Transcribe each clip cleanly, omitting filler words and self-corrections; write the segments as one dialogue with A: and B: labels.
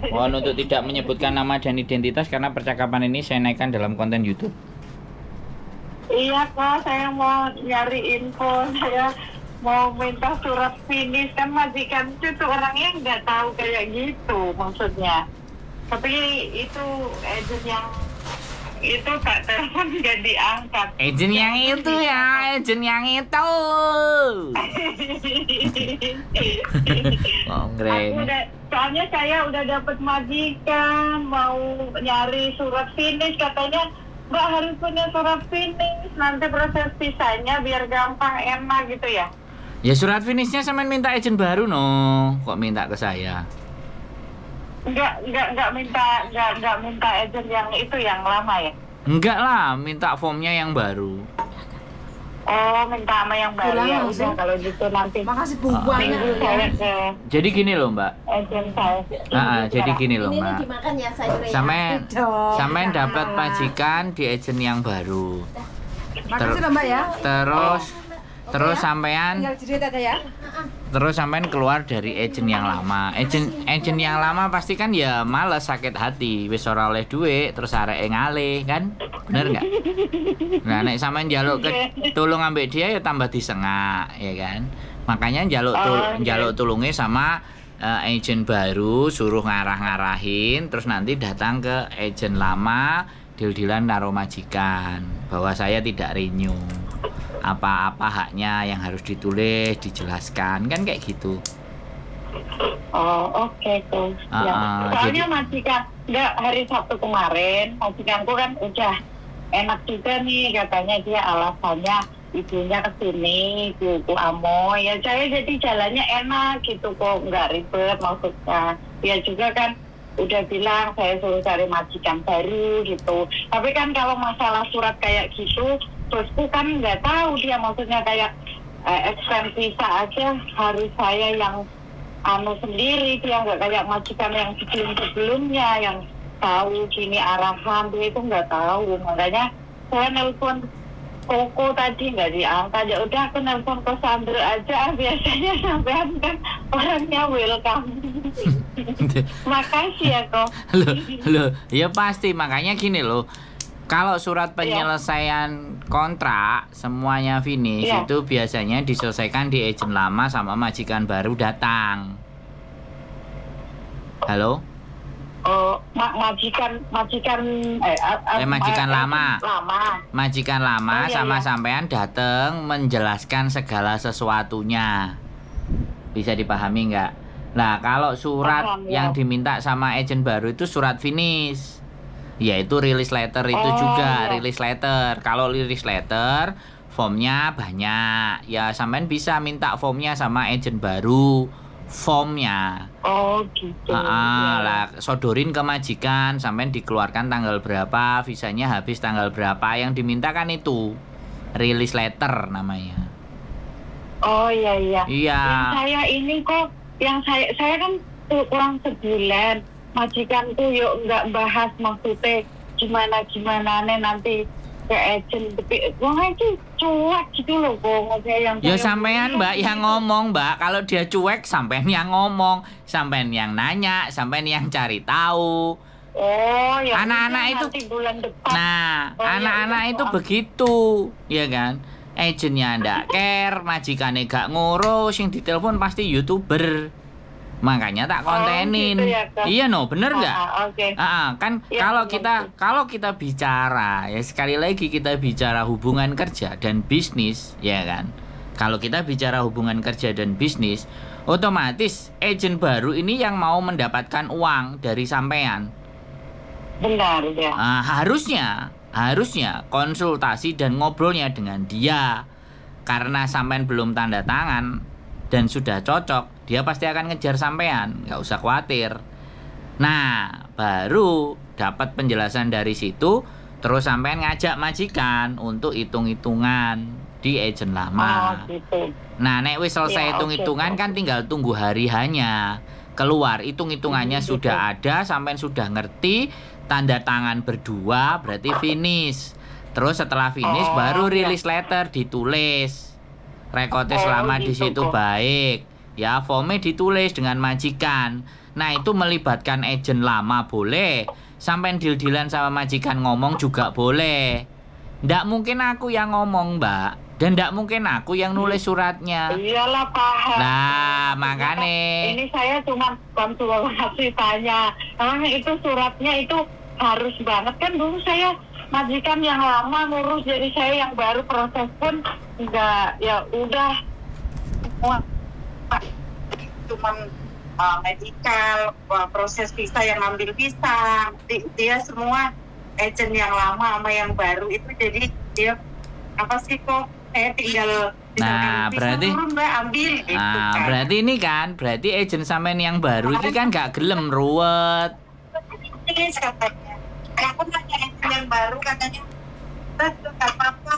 A: Mohon untuk tidak menyebutkan nama dan identitas karena percakapan ini saya naikkan dalam konten YouTube.
B: Iya kak, saya mau nyari info, saya mau minta surat finish, kan majikan itu orangnya nggak tahu kayak gitu maksudnya. Tapi itu agent yang itu tak telepon nggak diangkat.
A: Agent yang itu ya, agent yang itu.
B: Soalnya saya udah dapat majikan, mau nyari surat finish, katanya Mbak harus punya surat finish, nanti proses pisahnya biar gampang enak gitu ya.
A: Ya surat finishnya sama minta agent baru no, kok minta ke saya?
B: Enggak minta agent yang itu yang lama ya?
A: Enggak lah, minta formnya yang baru.
B: Oh, minta sama yang baru ya udah kalau gitu nanti.
C: Makasih Bu banyak
B: Saya ke
A: Jadi gini loh Mbak.
B: agent saya.
A: Jadi gini loh
C: ini
A: Mbak.
C: dimakan ya sayurnya.
A: Sampai dapat majikan di agent yang baru.
C: Makasih loh Mbak ya.
A: Terus sampean
C: Tinggal jeda aja ya.
A: keluar dari agent yang lama. Agent yang lama pasti kan ya males, sakit hati, wis ora oleh duit, terus areke ngalih kan? Bener enggak? Nah, nek sampean njaluk tolong ambek dia ya tambah disengak, ya kan? Makanya njaluk tulunge sama agent baru, suruh ngarah-ngarahin, terus nanti datang ke agent lama, deal-dealan karo majikan bahwa saya tidak renew. Apa-apa haknya yang harus ditulis, dijelaskan, kan kayak gitu.
B: Oh, oke tuh. Soalnya majikan enggak hari Sabtu kemarin, majikanku kan udah enak juga nih, katanya dia alasannya ibunya kesini, ibu Amoy. Ya saya jadi jalannya enak gitu kok, nggak ribet maksudnya. Dia juga kan udah bilang saya suruh cari majikan baru gitu. Tapi kan kalau masalah surat kayak gitu, bosku kan nggak tahu dia maksudnya kayak extend visa aja harus saya yang sendiri, dia nggak kayak majikan yang sebelumnya yang tahu gini arahan, dia itu nggak tahu. Makanya saya nelpon Koko tadi nggak diangkat, ya udah aku nelpon ke Sandra aja, biasanya sampean kan orangnya welcome. Makasih ya kok.
A: Loh, ya pasti, makanya gini loh. Kalau surat penyelesaian kontrak semuanya finish itu biasanya diselesaikan di agent lama sama majikan baru datang. Halo?
B: Oh, majikan
A: lama. Majikan lama sama
B: iya.
A: sampean datang menjelaskan segala sesuatunya. Bisa dipahami nggak? Nah, kalau surat yang diminta sama agent baru itu surat finish. Yaitu release letter itu juga, release letter. Kalau release letter, formnya banyak. Ya, sampean bisa minta formnya sama agent baru. Formnya.
B: Oh, gitu.
A: Lah, sodorin ke majikan, sampean dikeluarkan tanggal berapa, visanya habis tanggal berapa. Yang diminta kan itu release letter namanya.
B: Oh iya.
A: Iya.
B: Yang saya ini kok, yang saya kan kurang sebulan. Majikanku yuk nggak bahas maksudnya gimana nih nanti ke agent, wong itu cuek gitu loh kok yang
A: ya sampean Mbak yang ngomong Mbak, kalau dia cuek sampean yang ngomong, sampean yang nanya, sampean yang cari tahu.
B: Oh ya
A: anak-anak itu
B: bulan depan.
A: Nah, anak-anak itu begitu, ya kan? Agentnya ndak care, majikannya gak ngurus, yang ditelepon pasti YouTuber. Makanya tak kontenin.
B: Gitu ya,
A: iya no, bener nggak?
B: Okay.
A: Kan
B: ya,
A: kalau kita bicara, ya sekali lagi kita bicara hubungan kerja dan bisnis, ya kan? Kalau kita bicara hubungan kerja dan bisnis, otomatis agent baru ini yang mau mendapatkan uang dari sampean.
B: Benar ya.
A: Harusnya konsultasi dan ngobrolnya dengan dia. Karena sampean belum tanda tangan dan sudah cocok, dia pasti akan ngejar sampean, nggak usah khawatir. Nah, baru dapat penjelasan dari situ, terus sampean ngajak majikan untuk hitung-hitungan di agent lama.
B: Gitu.
A: Nah, nek wis selesai hitung-hitungan kan tinggal tunggu hari hanya keluar hitung-hitungannya sudah ada, sampean sudah ngerti, tanda tangan berdua berarti finish. Terus setelah finish baru release letter ditulis. Rekodnya selama di situ baik. ya form-nya ditulis dengan majikan. Nah itu melibatkan agent lama boleh, sampai deal-dealan sama majikan ngomong juga boleh. Nggak mungkin aku yang ngomong Mbak, dan nggak mungkin aku yang nulis suratnya.
B: Iyalah paham.
A: Nah makanya
B: ini saya cuma konsultasi tanya, memang itu suratnya itu harus banget kan, dulu saya majikan yang lama ngurus, jadi saya yang baru proses pun enggak, ya udah semua cuman medical, proses visa yang ngambil visa, dia semua agent yang lama sama yang baru itu, jadi dia apa sih kok saya tinggal
A: nah berarti
B: turun, Mbak, ambil gitu kan.
A: Berarti ini kan berarti agent sampean yang baru ini kan gak gelem ruwet.
B: Ini katanya aku nanya agent yang baru, katanya gak apa-apa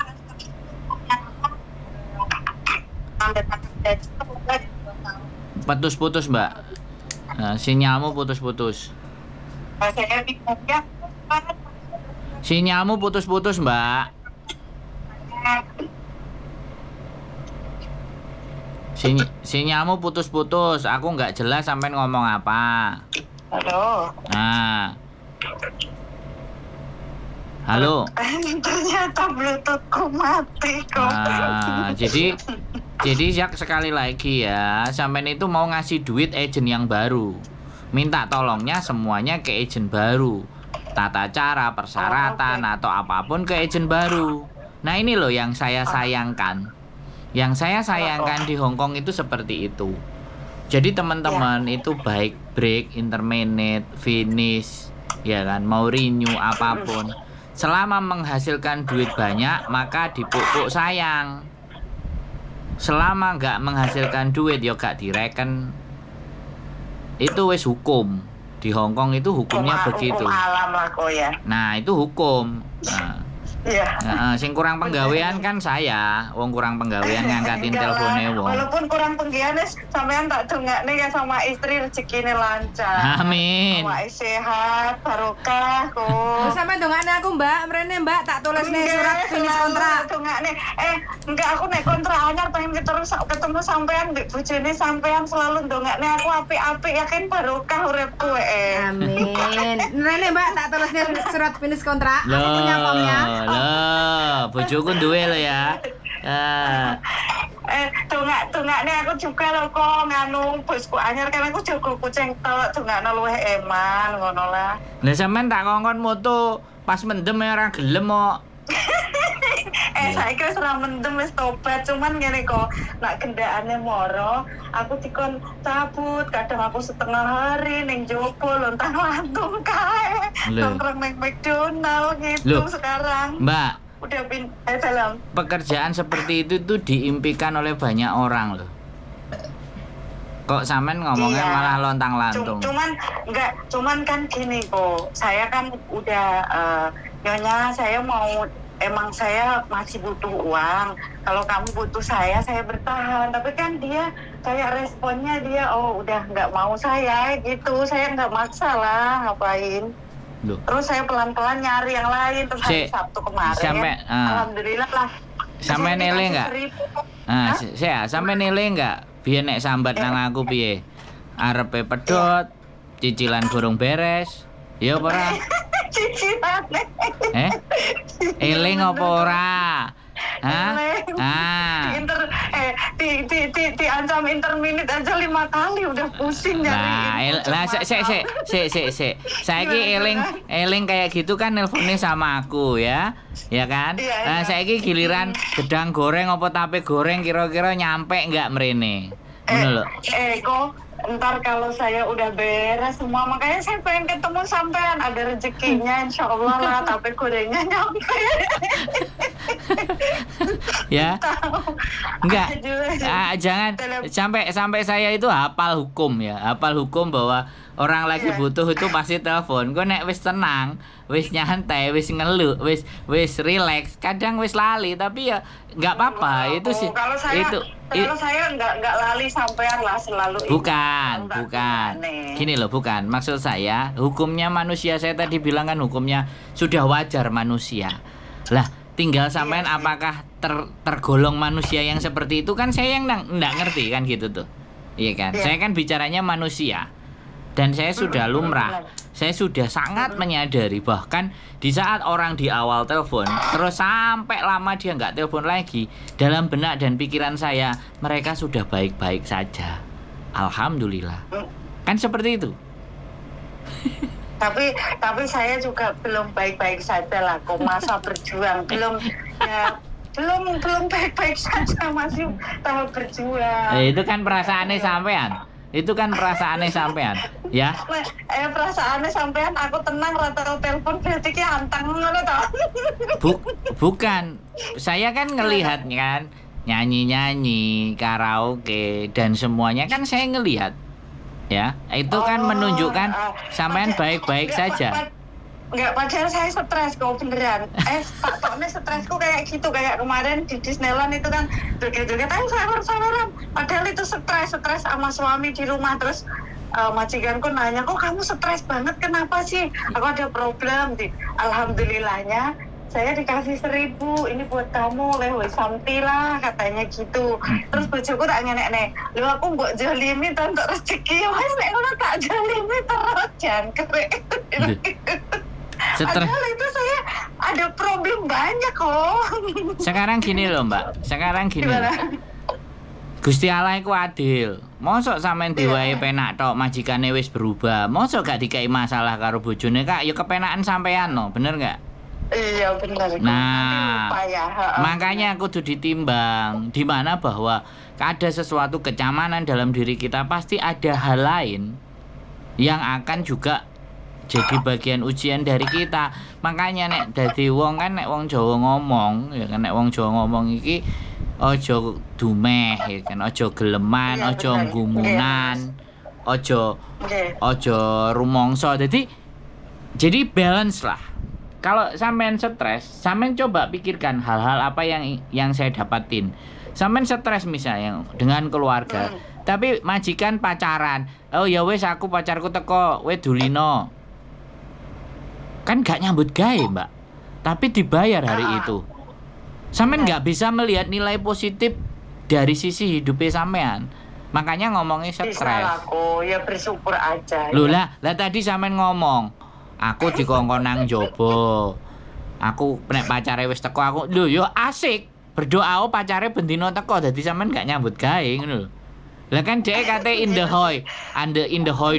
A: Putus-putus Mbak. Sinyalmu putus-putus.
B: Saya bingung ya.
A: Sinyalmu putus-putus Mbak. Sinyalmu putus-putus. Aku nggak jelas sampai ngomong apa.
B: Halo.
A: Nah. Halo.
B: Ternyata Bluetoothku mati kok.
A: Jadi sekali lagi ya, sampean itu mau ngasih duit agent yang baru. Minta tolongnya semuanya ke agent baru. Tata cara, persyaratan atau apapun ke agent baru. Nah, ini loh yang saya sayangkan. Yang saya sayangkan di Hong Kong itu seperti itu. Jadi teman-teman itu baik break, interminute, finish, ya kan, mau renew apapun. Selama menghasilkan duit banyak, maka dipupuk sayang. Selama nggak menghasilkan duit, ya gak direken. Itu wis hukum. Di Hong Kong itu hukumnya begitu.
B: Hukum alam lah kok ya.
A: Nah, itu hukum. Nah, sing kurang penggawean kan saya, wong kurang penggawean ngangkatin teleponnya wong.
B: Walaupun kurang penggawean sampean tak dongakne ya sama istri rezekine lancar.
A: Amin.
B: Awake sehat, barokah kok.
C: Oh, sampean dongakne aku Mbak, mrene Mbak tak tulisne surat finish kontrak.
B: Dongakne. Enggak, aku nek kontrak anyar pengen ketemu sampean mbek bojone sampean, selalu dongakne aku apik-apik, yakin barokah uripku
C: Amin. Mrene Mbak tak tulisne surat finish kontrak. Aku punya formnya.
A: Bojoku duwe lho ya.
B: Dongakne aku juga lho kok nganu bosku anyar, kan aku jago kucing tok, dongakno luwih eman ngono lah.
A: Lah sampean tak kongkon moto pas mendem ora gelem kok.
B: Saiki wis ora mendem, wis tobat, cuman ngene kok, nak gendakane moro, aku dikon cabut, kadang aku setengah hari ning jopo lontang-lantung kae. Nongkrong ning McDonald gitu. Sekarang.
A: Mbak,
B: udah dalam.
A: Pekerjaan seperti itu tuh diimpikan oleh banyak orang loh. Kok sampean ngomongnya malah lontang-lantung.
B: Cuman kan gini kok, saya kan udah nyonya, saya mau, emang saya masih butuh uang. Kalau kamu butuh saya bertahan. Tapi kan dia kayak responnya dia, oh udah nggak mau saya gitu. Saya nggak maksa lah, ngapain.
A: Loh.
B: Terus saya pelan-pelan nyari yang lain. Terus hari Sabtu kemarin, alhamdulillah lah.
A: Sampai nilai nggak? Sampai nilai nggak? Biar nek sambat nang aku piye? Arepe pedot, cicilan burung beres. Ya apa ora?
B: Cicilane.
A: Eling apa ora? Hah?
B: Diancam interminute aja 5 kali udah pusing nyari.
A: Lah sik. Saiki eling kayak gitu kan nelponnya sama aku ya. Ya kan? Nah, saiki giliran gedang goreng apa tape goreng kira-kira nyampe enggak mrene? Ngono lho.
B: Kok ntar kalau saya udah beres semua, makanya saya pengen ketemu sampean, ada rezekinya insyaallah lah, tape gorengnya nyampe.
A: Ya. Enggak. Jangan sampai saya itu hafal hukum ya. Hafal hukum bahwa orang lagi butuh itu pasti telepon. Gue nek wis tenang, wis nyantai, wis ngeluh, wis relax, kadang wis lali, tapi ya enggak apa-apa. Itu sih
B: kalau saya enggak lali sampean lah, selalu
A: bukan. Gini loh, bukan. Maksud saya, hukumnya manusia, saya tadi bilang kan hukumnya sudah wajar manusia. Lah, tinggal sampean apakah tergolong manusia yang seperti itu kan saya yang enggak ngerti kan gitu tuh. Iya kan?
B: Iya.
A: Saya kan bicaranya manusia. Dan saya sudah lumrah. Saya sudah sangat menyadari bahkan di saat orang di awal telepon terus sampai lama dia nggak telepon lagi, dalam benak dan pikiran saya mereka sudah baik-baik saja. Alhamdulillah. Kan seperti itu.
B: Tapi saya juga belum baik-baik saja lah kok, masa berjuang belum baik-baik saja, masih tahap berjuang.
A: Itu kan perasaannya sampean. Itu kan perasaannya sampean, ya.
B: Perasaannya sampean aku tenang rata telepon berarti ki anteng ngono to.
A: Bukan. Saya kan ngelihat kan nyanyi-nyanyi, karaoke dan semuanya kan saya ngelihat. Ya, itu kan menunjukkan sampean baik-baik saja.
B: Enggak, padahal saya stres kok beneran. Takutnya stresku kayak gitu, kayak kemarin di Disneyland itu kan joget-joget ayo sahur-sahuran. Padahal itu stres sama suami di rumah. Terus majikanku nanya, kok kamu stres banget, kenapa sih? Aku ada problem. Alhamdulillahnya saya dikasih 1.000, ini buat kamu, oleh Santi lah katanya gitu. Terus bojoku tak ngenek-nek, lu aku mbok jolimi to untuk rezeki, wes nek ngono tak jolimi terus jangkrik. Padahal itu saya ada problem banyak kok.
A: Sekarang gini loh Mbak, Gusti Allah iku adil. Mosok sampean diwae penak tok majikane wis berubah. Mosok gak dikai masalah karo bojone Kak, ya kepenakan sampean no, bener gak?
B: Iya bener.
A: Nah, makanya kudu ditimbang di mana bahwa ada sesuatu kenyamanan dalam diri kita, pasti ada hal lain yang akan juga jadi bagian ujian dari kita. Makanya nek dadi wong kan, nek wong Jawa ngomong ya kan, nek wong Jawa ngomong iki ojo dumeh ya kan, ojo geleman, ojo gumunan, ojo rumongso. Jadi balance lah. Kalau sampean stres, sampean coba pikirkan hal-hal apa yang saya dapatin. Sampean stres misalnya dengan keluarga, tapi majikan pacaran. Oh ya wes aku pacarku teko, we dulino. Kan gak nyambut gawe Mbak, tapi dibayar hari itu. Sampean gak bisa melihat nilai positif dari sisi hidupnya sampean. Makanya ngomongnya stres.
B: Aku ya bersyukur aja.
A: Loh lah tadi sampean ngomong, aku dikongkon nang jobo. Aku nek pacare wis teko aku, lho yo asik. Berdoa pacare bendino teko, dadi sampean gak nyambut gawe ngono lho. Lah kan dhek kate in the hoy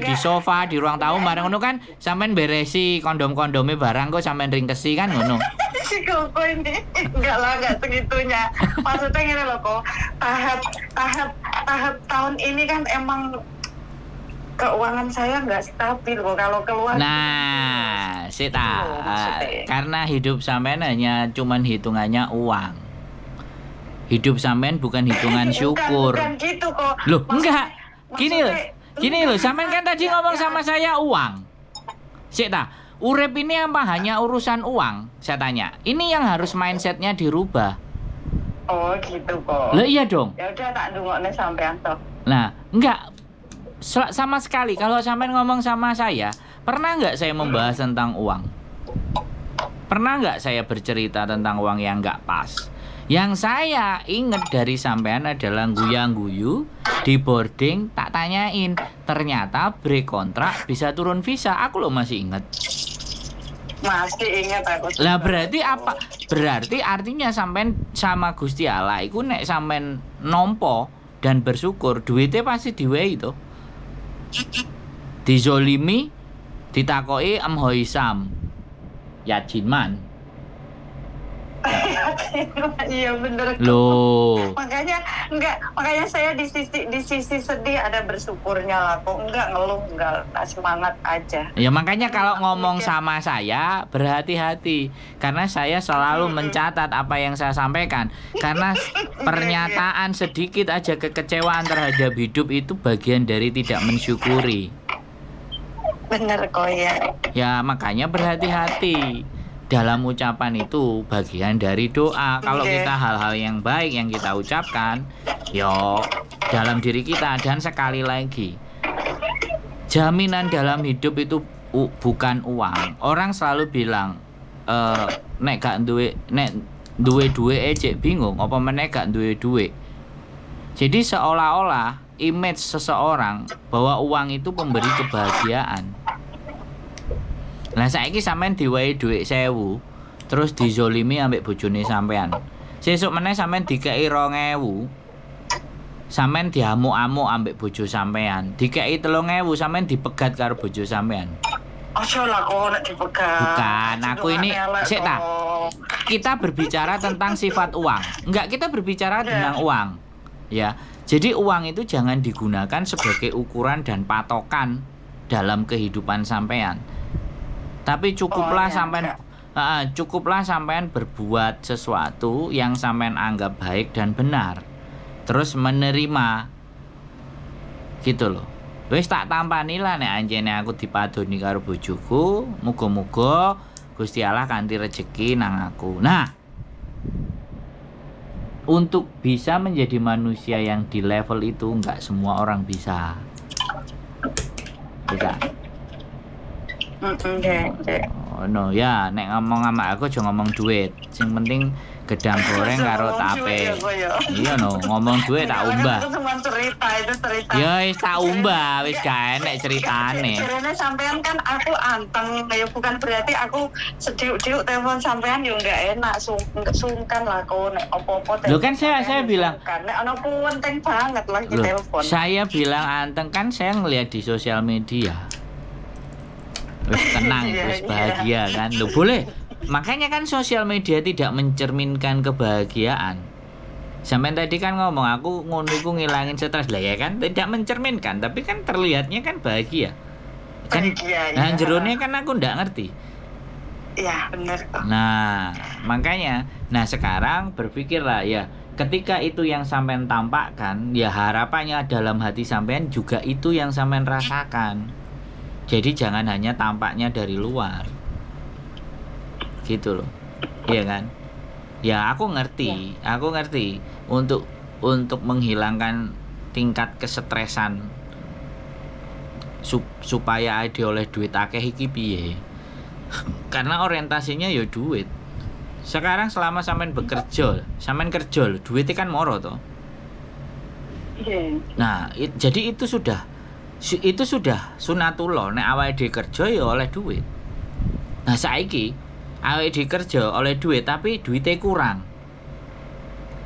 A: di sofa di ruang tamu bareng ngono kan, sampean beresi kondom-kondome barang kok sampean ringkesi kan ngono.
B: Si Koko ini enggak segitunya. Maksudnya gini loh kok, tahap tahun ini kan emang keuangan saya nggak stabil kok kalau keluar.
A: Nah, karena hidup sampean hanya cuman hitungannya uang. Hidup sampean bukan hitungan syukur.
B: Bukan gitu kok.
A: Loh, enggak. Gini loh, sampean kan tadi ngomong sama saya uang. Urip ini apa hanya urusan uang? Saya tanya. Ini yang harus mindsetnya dirubah.
B: Oh, gitu kok.
A: Lah iya dong.
B: Ya udah tak dungokne sampean toh.
A: Nah, enggak sama sekali. Kalau sampean ngomong sama saya, pernah enggak saya membahas tentang uang? Pernah enggak saya bercerita tentang uang yang enggak pas? Yang saya ingat dari sampean adalah guyang-guyu di boarding, tak tanyain, ternyata break kontrak bisa turun visa. Aku loh masih ingat.
B: Masih ingat aku.
A: Lah berarti apa? Berarti artinya sampean sama Gusti Allah iku nek sampean nompo dan bersyukur, duitnya pasti diwehi to. Dizolimi, ditakoki Hoisam. Yajinman.
B: Iya bener.
A: Loh.
B: Makanya saya di sisi sedih ada bersyukurnya lah kok, enggak ngeluh, enggak semangat aja.
A: Ya makanya kalau ngomong sama saya berhati-hati karena saya selalu mencatat apa yang saya sampaikan, karena pernyataan sedikit aja kekecewaan terhadap hidup itu bagian dari tidak mensyukuri.
B: Bener kok ya.
A: Ya makanya berhati-hati. Dalam ucapan itu bagian dari doa. Kalau kita hal-hal yang baik yang kita ucapkan, yo dalam diri kita. Dan sekali lagi, jaminan dalam hidup itu bukan uang. Orang selalu bilang, nek gak duwe ejek bingung, apa meneh gak duwe duit. Jadi seolah-olah image seseorang bahwa uang itu pemberi kebahagiaan. Lah saiki sampean diwehi dhuwit 1000, terus dizolimi ambek bojone sampean. Sesuk meneh sampean dikeki 2000, sampean diamuk-amuk ambek bojo sampean. Dikeki 3000, sampean dipegat karo bojo sampean.
B: Ojo lah kok nek dipegat.
A: Bukan, aku ini sik ta. Kita berbicara tentang sifat uang. Enggak, kita berbicara tentang uang. Ya. Jadi uang itu jangan digunakan sebagai ukuran dan patokan dalam kehidupan sampean. Tapi cukuplah sampean berbuat sesuatu yang sampean anggap baik dan benar. Terus menerima. Gitu loh. Wis tak tampani lah nek anjene aku dipadoni karo bojoku, muga-muga Gusti Allah kanthi rejeki nang aku. Nah, untuk bisa menjadi manusia yang di level itu enggak semua orang bisa. Bisa. Oh, no ya, nek ngomong sama aku aja ngomong duit. Sing penting gedang goreng karo tape. Iya no, ngomong duit tak umbah.
B: Itu cuma cerita.
A: Ya wis tak umbah, wis gak enek ceritane.
B: Jarene sampean kan aku anteng, ya bukan berarti aku sedih-sedih telepon sampean yo enggak enak, sungkan lah kok nek opo-opo.
A: Loh kan saya bilang
B: nek ana penting banget lah di telepon.
A: Saya bilang anteng kan saya ngelihat di sosial media. Wis tenang, wis bahagia kan. Loh boleh. Makanya kan sosial media tidak mencerminkan kebahagiaan. Sampai tadi kan ngomong aku ngono iku ngilangin stres lah ya kan, tidak mencerminkan, tapi kan terlihatnya kan bahagia. Kan nah jerone kan aku ndak ngerti.
B: Iya, benar kok.
A: Nah, makanya sekarang berpikirlah ya, ketika itu yang sampean tampakkan, ya harapannya dalam hati sampean juga itu yang sampean rasakan. Jadi jangan hanya tampaknya dari luar. Gitu loh. Iya kan? Ya aku ngerti untuk menghilangkan tingkat kesetresan supaya ade oleh duit akeh iki piye. Karena orientasinya ya duit. Sekarang selama sampean bekerja, sampean kerja lho, duitnya kan moro toh. Nah, jadi itu sudah sunatullah nek awake dhewe kerja ya oleh duit. Nah saiki awake dhewe kerja oleh duit tapi duitnya kurang.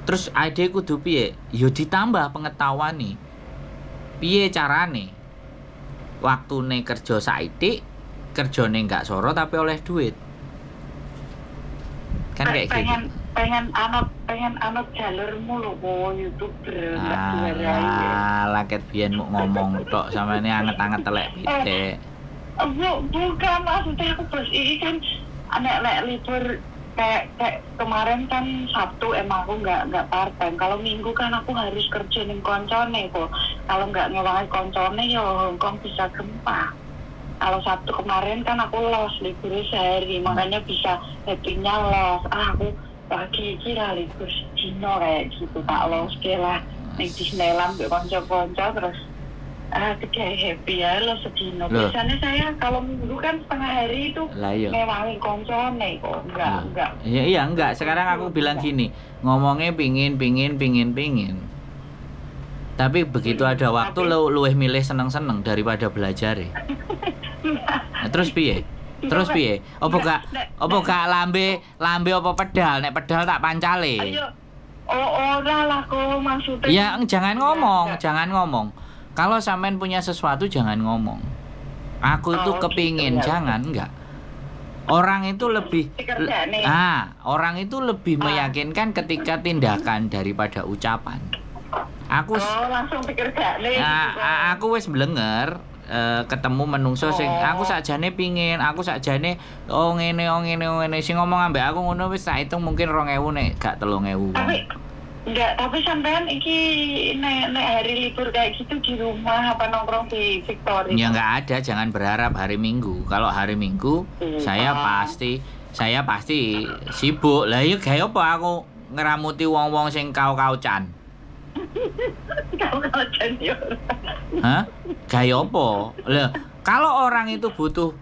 A: Terus awake kudu piye? Ya ditambah pengetahuan nih. Piye carane? Waktune kerja saithik, kerjane enggak soro tapi oleh duit. Kan kayak gitu.
B: pengen anut jalurmu lho kok YouTuber
A: laket biyen mau ngomong tok sampeyan anget-anget telek pitik.
B: Bukan maksudnya aku bos ini kan anak libur kayak kemarin kan Sabtu emang aku nggak part-time. Kalau Minggu kan aku harus kerja ning koncone kok. Kalau nggak ngewangi koncone ya Hongkong bisa gempa. Kalau Sabtu kemarin kan aku los libur sehari, makanya bisa happy-nya los. Aku pagi kira libur sedino kayak gitu tak los lah ning Disneyland mbek kanca-kanca terus kayak happy ya lo sedino. Biasanya saya kalau Minggu kan setengah hari itu ngewangi koncone kok. Enggak.
A: Iya enggak. Sekarang aku bilang gini, ngomongnya pingin. Tapi begitu ada waktu luwih milih seneng-seneng daripada belajar. Nah, terus piye? Apa gak lambe apa pedal? Nek pedal tak pancale.
B: Ayo. Ora lah kok maksudnya.
A: Ya jangan ngomong. Kalau sampean punya sesuatu jangan ngomong. Aku itu kepingin, gitu, jangan enggak. Orang itu lebih meyakinkan ketika tindakan daripada ucapan. Aku
B: langsung pikir gak nih.
A: Aku wis mblenger ketemu menungso sing aku sakjane pingin, aku sakjane ngene sing ngomong ambek aku ngono wis tak hitung mungkin 2000 nek gak 3000.
B: Tapi sampean iki nek hari libur kayak gitu di rumah apa nongkrong di Victoria?
A: Ya enggak ada, jangan berharap hari Minggu. Kalau hari Minggu saya pasti sibuk. Lah ya gawe apa aku ngeramuti wong-wong sing kau-kaucan.
B: Kau-kaucan yo.
A: Hah? Gawe apa? Lah, kalau orang itu butuh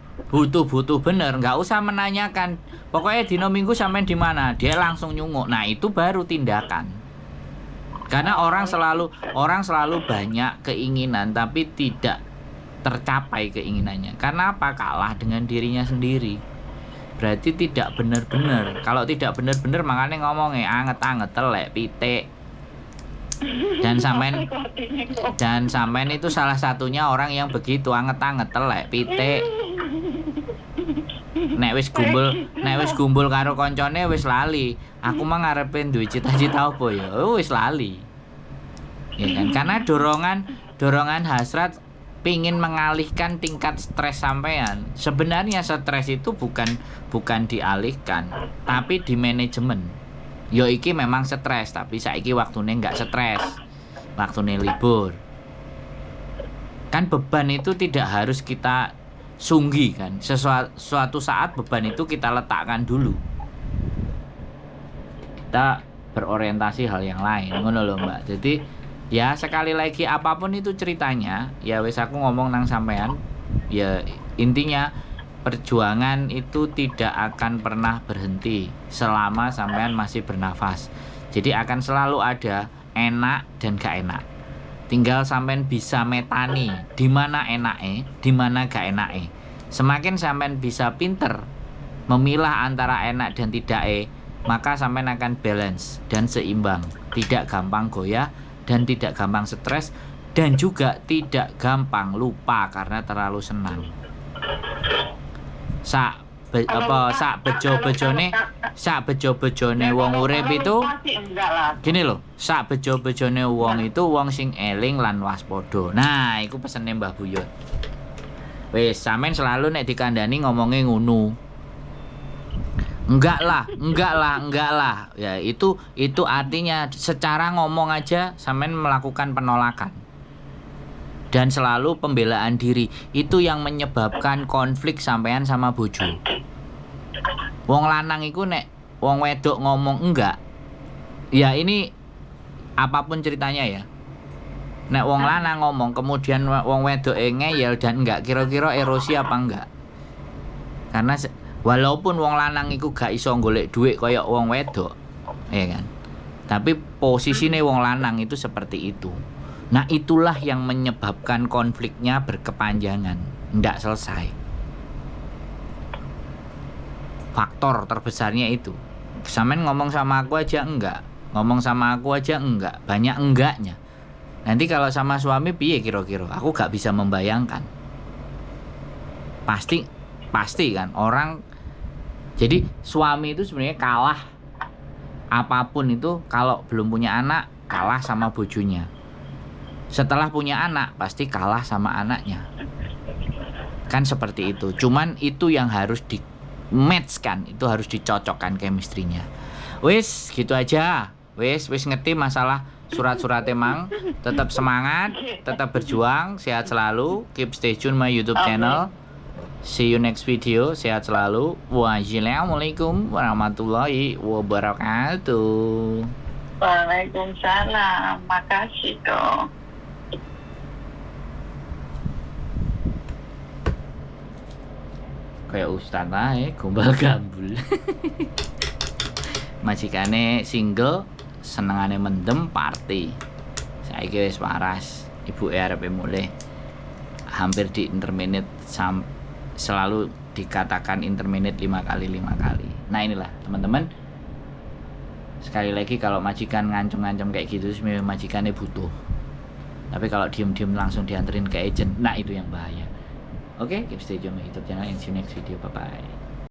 A: bener, enggak usah menanyakan. Pokoknya dino Minggu sampean di mana? Dia langsung nyunguk. Nah, itu baru tindakan. Karena orang selalu banyak keinginan tapi tidak tercapai keinginannya. Karena apa? Kalah dengan dirinya sendiri. Berarti tidak benar-benar. Kalau tidak benar-benar makanya ngomongnya anget-anget telek pitik. Dan sampean itu salah satunya orang yang begitu anget-anget telek pitik. Nek wis gumbul karo koncone wis lali. Aku mah ngarepe duwe cita-cita apa ya? Wis lali. Ya kan? Karena dorongan hasrat pingin mengalihkan tingkat stres sampean. Sebenarnya stres itu bukan dialihkan, tapi di manajemen. Yo iki memang stres, tapi saiki waktune enggak stres. Waktune libur. Kan beban itu tidak harus kita sunggi kan. Suatu saat beban itu kita letakkan dulu. Kita berorientasi hal yang lain, ngono lho Mbak. Jadi ya sekali lagi apapun itu ceritanya, ya wis aku ngomong nang sampean, ya intinya perjuangan itu tidak akan pernah berhenti selama sampean masih bernafas. Jadi akan selalu ada enak dan gak enak. Tinggal sampean bisa metani di mana enake, di mana gak enake. Semakin sampean bisa pinter memilah antara enak dan tidak maka sampean akan balance dan seimbang, tidak gampang goyah dan tidak gampang stres dan juga tidak gampang lupa karena terlalu senang. Sak bejo-bejone wong urip itu gini loh, sak bejo-bejone wong itu wong sing eling lan waspada. Nah, iku pesene Mbah Buyut. Wis sampean selalu nek dikandani ngomongnya ngono. Enggak lah. Ya itu artinya secara ngomong aja sampean melakukan penolakan. Dan selalu pembelaan diri itu yang menyebabkan konflik sampean sama bojo. Wong lanang iku nek wong wedok ngomong enggak, ya ini apapun ceritanya ya. Nek wong lanang ngomong kemudian wong wedok ngeyel dan enggak, kira-kira erosi apa enggak? Karena walaupun wong lanang iku gak iso golek duit kaya wong wedok, ya kan? Tapi posisine wong lanang itu seperti itu. Nah itulah yang menyebabkan konfliknya berkepanjangan, ndak selesai. Faktor terbesarnya itu. Sampean ngomong sama aku aja enggak, banyak enggaknya. Nanti kalau sama suami piye kira-kira? Aku gak bisa membayangkan. Pasti kan orang. Jadi suami itu sebenarnya kalah apapun itu kalau belum punya anak kalah sama bojonya. Setelah punya anak pasti kalah sama anaknya. Kan seperti itu. Cuman itu yang harus di match kan, itu harus dicocokkan chemistry-nya. Wis gitu aja. Wis ngerti masalah surat-surat emang. Tetap semangat, tetap berjuang, sehat selalu, keep stay tune my YouTube channel. See you next video, sehat selalu. Wassalamualaikum warahmatullahi wabarakatuh.
B: Waalaikumsalam, makasih dong.
A: Kayak ustaz ae gombal gambul. Majikane single, senengane mendem party. Saiki wis waras, ibuke arepe mulih. Hampir di interminute selalu dikatakan interminute 5 kali. Nah inilah teman-teman. Sekali lagi kalau majikan ngancam-ngancam kayak gitu sebenarnya majikannya butuh. Tapi kalau diem-diem langsung dianterin ke agent, nah itu yang bahaya. Oke, keep stay tune my YouTube channel and see you next video. Bye bye.